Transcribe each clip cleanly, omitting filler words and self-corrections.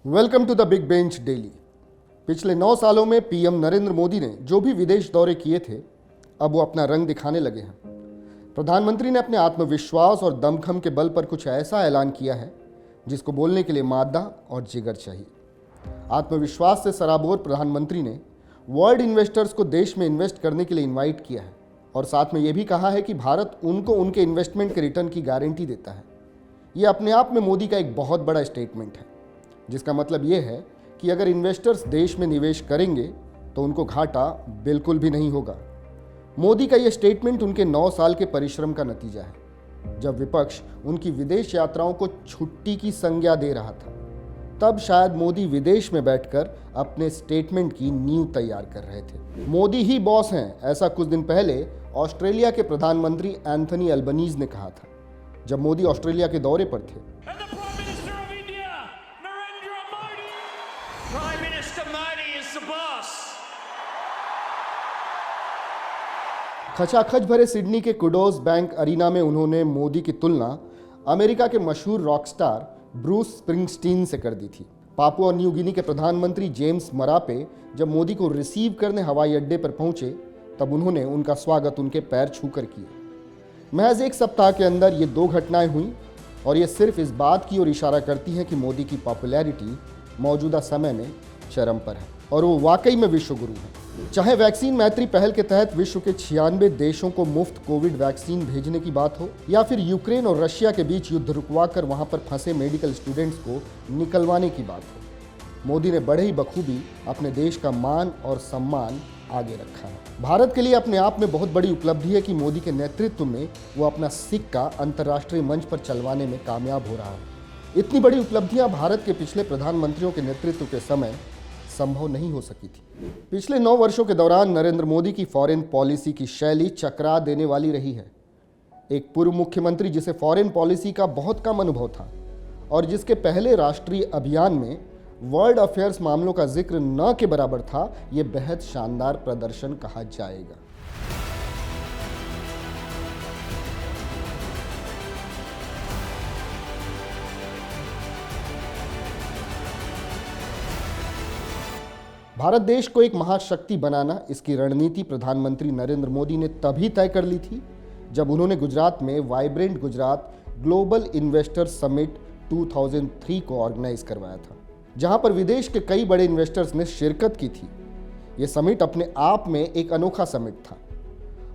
Welcome to the big bench daily. पिछले 9 सालों में पीएम नरेंद्र मोदी ने जो भी विदेश दौरे किए थे, अब वो अपना रंग दिखाने लगे हैं। प्रधानमंत्री ने अपने आत्मविश्वास और दमखम के बल पर कुछ ऐसा ऐलान किया है जिसको बोलने के लिए मादा और जिगर चाहिए। आत्मविश्वास से सराबोर प्रधानमंत्री ने वर्ल्ड इन्वेस्टर्स को देश में इन्वेस्ट करने के लिए इन्वाइट किया है और साथ में ये भी कहा है कि भारत उनको उनके इन्वेस्टमेंट के रिटर्न की गारंटी देता है। ये अपने आप में मोदी का एक बहुत बड़ा स्टेटमेंट है, जिसका मतलब ये है कि अगर इन्वेस्टर्स देश में निवेश करेंगे तो उनको घाटा बिल्कुल भी नहीं होगा। मोदी का ये स्टेटमेंट उनके 9 साल के परिश्रम का नतीजा है। जब विपक्ष उनकी विदेश यात्राओं को छुट्टी की संज्ञा दे रहा था, तब शायद मोदी विदेश में बैठकर अपने स्टेटमेंट की नींव तैयार कर रहे थे। मोदी ही बॉस हैं, ऐसा कुछ दिन पहले ऑस्ट्रेलिया के प्रधानमंत्री एंथनी अल्बनीज ने कहा था, जब मोदी ऑस्ट्रेलिया के दौरे पर थे। Prime Minister Modi is the boss. खचाखच भरे सिडनी के कुडोज बैंक अरीना में उन्होंने मोदी की तुलना अमेरिका के मशहूर रॉक स्टार ब्रूस स्प्रिंगस्टीन से कर दी थी। पापुआ न्यू गिनी के प्रधानमंत्री जेम्स मरापे जब मोदी को रिसीव करने हवाई अड्डे पर पहुंचे, तब उन्होंने उनका स्वागत उनके पैर छूकर किया। महज एक सप्ताह के अंदर ये 2 घटनाएं हुई और ये सिर्फ इस बात की ओर इशारा करती हैं कि मोदी की पॉपुलैरिटी मौजूदा समय में चरम पर है और वो वाकई में विश्व गुरु हैं। चाहे वैक्सीन मैत्री पहल के तहत विश्व के 96 देशों को मुफ्त कोविड वैक्सीन भेजने की बात हो, या फिर यूक्रेन और रशिया के बीच युद्ध रुकवाकर वहां पर फंसे मेडिकल स्टूडेंट्स को निकलवाने की बात हो, मोदी ने बड़े ही बखूबी अपने देश का मान और सम्मान आगे रखा है। भारत के लिए अपने आप में बहुत बड़ी उपलब्धि है कि मोदी के नेतृत्व में वो अपना सिक्का अंतर्राष्ट्रीय मंच पर चलवाने में कामयाब हो रहा है। इतनी बड़ी उपलब्धियां भारत के पिछले प्रधानमंत्रियों के नेतृत्व के समय संभव नहीं हो सकी थी। पिछले 9 वर्षों के दौरान नरेंद्र मोदी की फॉरेन पॉलिसी की शैली चकरा देने वाली रही है। एक पूर्व मुख्यमंत्री जिसे फॉरेन पॉलिसी का बहुत कम अनुभव था और जिसके पहले राष्ट्रीय अभियान में वर्ल्ड अफेयर्स मामलों का जिक्र न के बराबर था, ये बेहद शानदार प्रदर्शन कहा जाएगा। भारत देश को एक महाशक्ति बनाना, इसकी रणनीति प्रधानमंत्री नरेंद्र मोदी ने तभी तय कर ली थी जब उन्होंने गुजरात में vibrant Gujarat global investor summit 2003 को ऑर्गेनाइज करवाया था, जहां पर विदेश के कई बड़े इन्वेस्टर्स ने शिरकत की थी। ये समिट अपने आप में एक अनोखा समिट था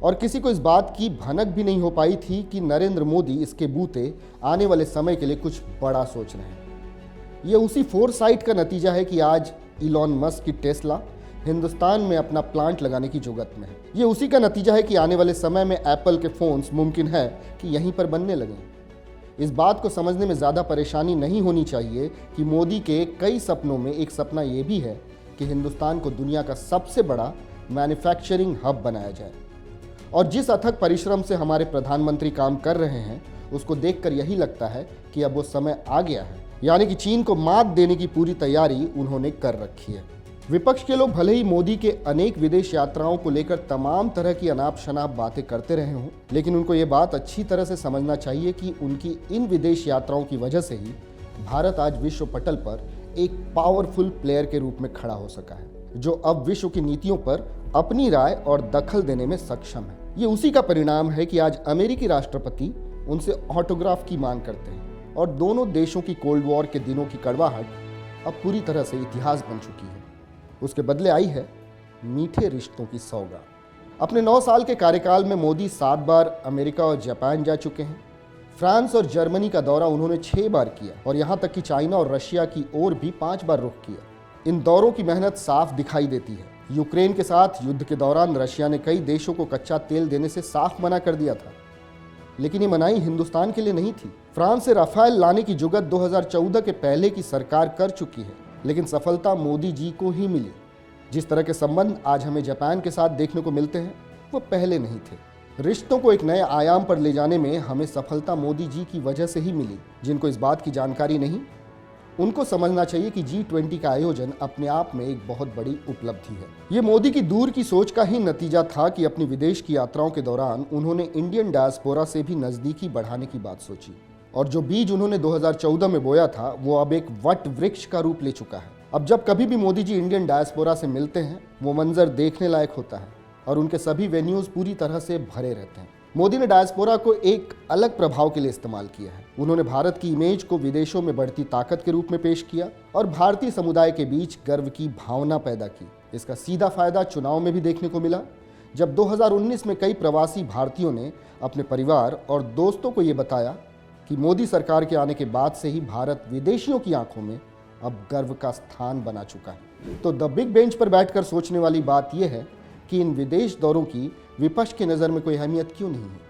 और किसी को इस बात की भनक भी नहीं हो पाई थी कि नरेंद्र मोदी इसके बूते आने वाले समय के लिए कुछ बड़ा सोच रहे हैं। ये उसी फोरसाइट का नतीजा है कि आज इलॉन मस्क की टेस्ला हिंदुस्तान में अपना प्लांट लगाने की जुगत में है। ये उसी का नतीजा है कि आने वाले समय में एप्पल के फोन्स मुमकिन है कि यहीं पर बनने लगें। इस बात को समझने में ज़्यादा परेशानी नहीं होनी चाहिए कि मोदी के कई सपनों में एक सपना ये भी है कि हिंदुस्तान को दुनिया का सबसे बड़ा मैन्युफैक्चरिंग हब बनाया जाए। और जिस अथक परिश्रम से हमारे प्रधानमंत्री काम कर रहे हैं, उसको देखकर यही लगता है कि अब वो समय आ गया है, यानी कि चीन को मात देने की पूरी तैयारी उन्होंने कर रखी है। विपक्ष के लोग भले ही मोदी के अनेक विदेश यात्राओं को लेकर तमाम तरह की अनाप शनाप बातें करते रहे हों, लेकिन उनको ये बात अच्छी तरह से समझना चाहिए कि उनकी इन विदेश यात्राओं की वजह से ही भारत आज विश्व पटल पर एक पावरफुल प्लेयर के रूप में खड़ा हो सका है, जो अब विश्व की नीतियों पर अपनी राय और दखल देने में सक्षम है। ये उसी का परिणाम है कि आज अमेरिकी राष्ट्रपति उनसे ऑटोग्राफ की मांग करते हैं और दोनों देशों की कोल्ड वॉर के दिनों की कड़वाहट अब पूरी तरह से इतिहास बन चुकी है। उसके बदले आई है मीठे रिश्तों की सौगात। अपने 9 साल के कार्यकाल में मोदी 7 बार अमेरिका और जापान जा चुके हैं। फ्रांस और जर्मनी का दौरा उन्होंने 6 बार किया और यहाँ तक कि चाइना और रशिया की ओर भी 5 बार रुख किया। इन दौरों की मेहनत साफ दिखाई देती है। यूक्रेन के साथ युद्ध के दौरान रशिया ने कई देशों को कच्चा तेल देने से साफ मना कर दिया था, लेकिन ये मनाही हिंदुस्तान के लिए नहीं थी। फ्रांस से राफेल लाने की जुगत 2014 के पहले की सरकार कर चुकी है, लेकिन सफलता मोदी जी को ही मिली। जिस तरह के संबंध आज हमें जापान के साथ देखने को मिलते हैं, वो पहले नहीं थे। रिश्तों को एक नए आयाम पर ले जाने में हमें सफलता मोदी जी की वजह से ही मिली। जिनको इस बात की जानकारी नहीं, उनको समझना चाहिए कि G20 का आयोजन अपने आप में एक बहुत बड़ी उपलब्धि है। ये मोदी की दूर की सोच का ही नतीजा था कि अपनी विदेश की यात्राओं के दौरान उन्होंने इंडियन डायस्पोरा से भी नज़दीकी बढ़ाने की बात सोची। और जो बीज उन्होंने 2014 में बोया था वो अब एक वट वृक्ष का रूप ले चुका है। अब जब कभी भी मोदी जी इंडियन डायस्पोरा से मिलते हैं वो मंजर देखने लायक होता है और उनके सभी वेन्यूज पूरी तरह से भरे रहते हैं। मोदी ने डायस्पोरा को एक अलग प्रभाव के लिए इस्तेमाल किया है। उन्होंने भारत की इमेज को विदेशों में बढ़ती ताकत के रूप में पेश किया और भारतीय समुदाय के बीच गर्व की भावना पैदा की। इसका सीधा फायदा चुनाव में भी देखने को मिला, जब 2019 में कई प्रवासी भारतीयों ने अपने परिवार और दोस्तों को ये बताया कि मोदी सरकार के आने के बाद से ही भारत विदेशियों की आंखों में अब गर्व का स्थान बना चुका है। तो द बिग बेंच पर बैठकर सोचने वाली बात यह है कि इन विदेश दौरों की विपक्ष की नज़र में कोई अहमियत क्यों नहीं है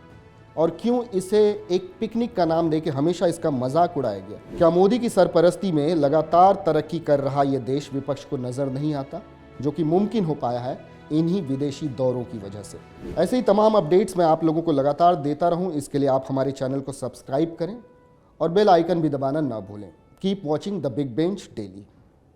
और क्यों इसे एक पिकनिक का नाम देकर हमेशा इसका मजाक उड़ाया गया। क्या मोदी की सरपरस्ती में लगातार तरक्की कर रहा यह देश विपक्ष को नज़र नहीं आता, जो कि मुमकिन हो पाया है इन्हीं विदेशी दौरों की वजह से। ऐसे ही तमाम अपडेट्स मैं आप लोगों को लगातार देता रहूं, इसके लिए आप हमारे चैनल को सब्सक्राइब करें और बेल आइकन भी दबाना ना भूलें। Keep watching the big bench daily.